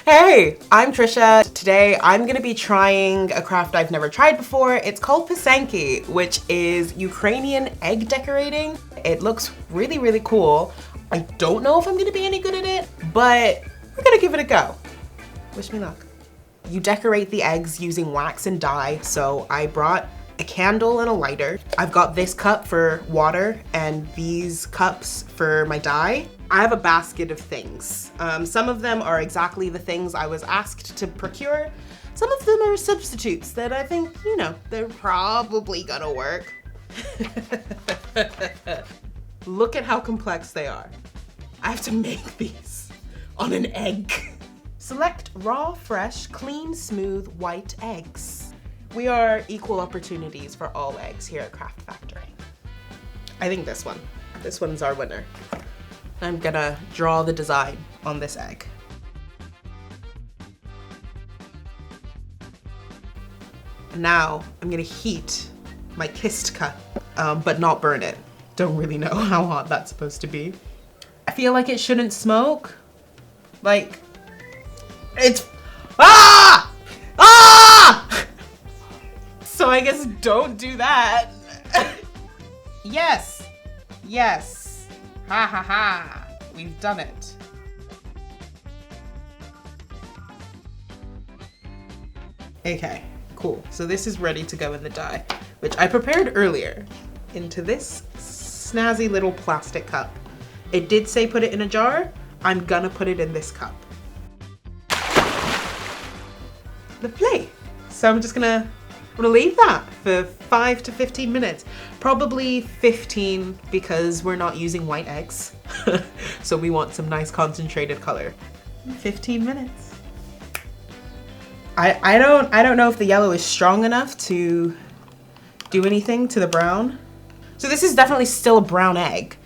Hey, I'm Trisha. Today I'm gonna be trying a craft I've never tried before. It's called Pysanky, which is Ukrainian egg decorating. It looks really, really cool. I don't know if I'm gonna be any good at it, but we're gonna give it a go. Wish me luck. You decorate the eggs using wax and dye, so I brought a candle and a lighter. I've got this cup for water and these cups for my dye. I have a basket of things. Some of them are exactly the things I was asked to procure. Some of them are substitutes that I think, you know, they're probably gonna work. Look at how complex they are. I have to make these on an egg. Select raw, fresh, clean, smooth, white eggs. We are equal opportunities for all eggs here at Craft Factory. I think this one's our winner. I'm gonna draw the design on this egg. Now I'm gonna heat my kissed cup, but not burn it. Don't really know how hot that's supposed to be. I feel like it shouldn't smoke. Like, it's, ah! So I guess don't do that. Yes, yes, ha ha ha, we've done it. Okay, cool. So this is ready to go in the dye, which I prepared earlier into this snazzy little plastic cup. It did say put it in a jar. I'm gonna put it in this cup. Lovely. So I'm just gonna leave that for 5 to 15 minutes. Probably 15 because we're not using white eggs. So we want some nice concentrated color. 15 minutes. I don't know if the yellow is strong enough to do anything to the brown. So this is definitely still a brown egg.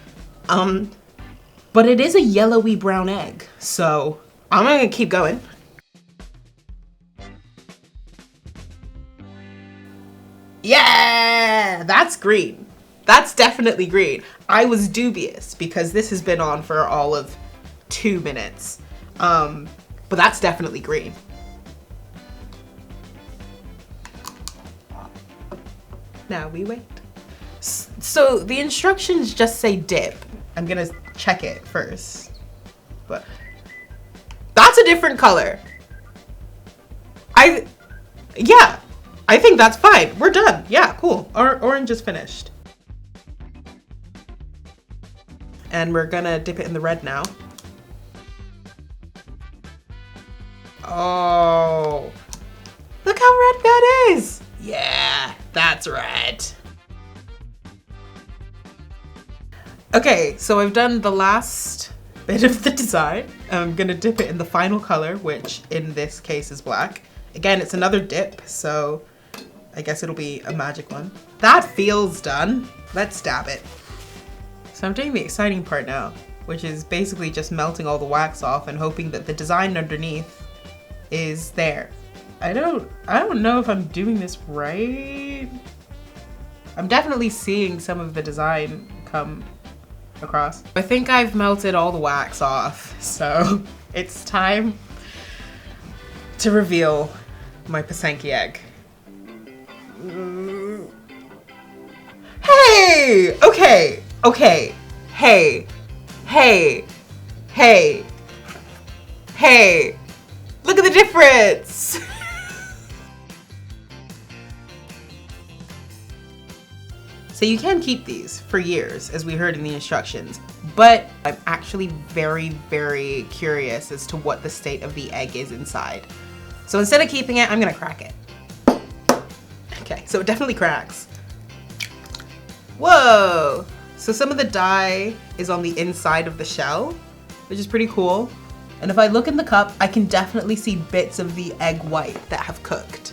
But it is a yellowy brown egg. So I'm gonna keep going. Yeah, that's green. That's definitely green. I was dubious because this has been on for all of 2 minutes. But that's definitely green. Now we wait. So the instructions just say dip. I'm gonna check it first. But that's a different color. Yeah. I think that's fine. We're done. Yeah, cool. Our orange is finished. And we're gonna dip it in the red now. Oh, look how red that is. Yeah, that's red. Okay, so I've done the last bit of the design. I'm gonna dip it in the final color, which in this case is black. Again, it's another dip, so I guess it'll be a magic one. That feels done. Let's dab it. So I'm doing the exciting part now, which is basically just melting all the wax off and hoping that the design underneath is there. I don't know if I'm doing this right. I'm definitely seeing some of the design come across. I think I've melted all the wax off, so it's time to reveal my Pysanky egg. Hey! Okay, okay. Hey, hey, hey, hey. Look at the difference. So you can keep these for years, as we heard in the instructions, but I'm actually very, very curious as to what the state of the egg is inside. So instead of keeping it, I'm gonna crack it. Okay, so it definitely cracks. Whoa! So some of the dye is on the inside of the shell, which is pretty cool. And if I look in the cup, I can definitely see bits of the egg white that have cooked.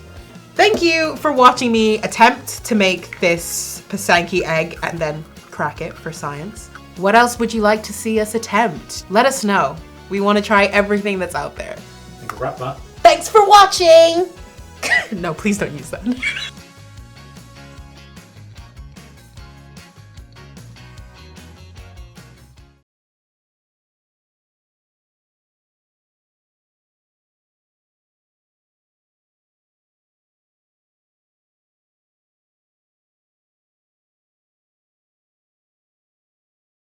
Thank you for watching me attempt to make this Pysanky egg and then crack it for science. What else would you like to see us attempt? Let us know. We want to try everything that's out there. You can wrap that. Thanks for watching! No, please don't use that.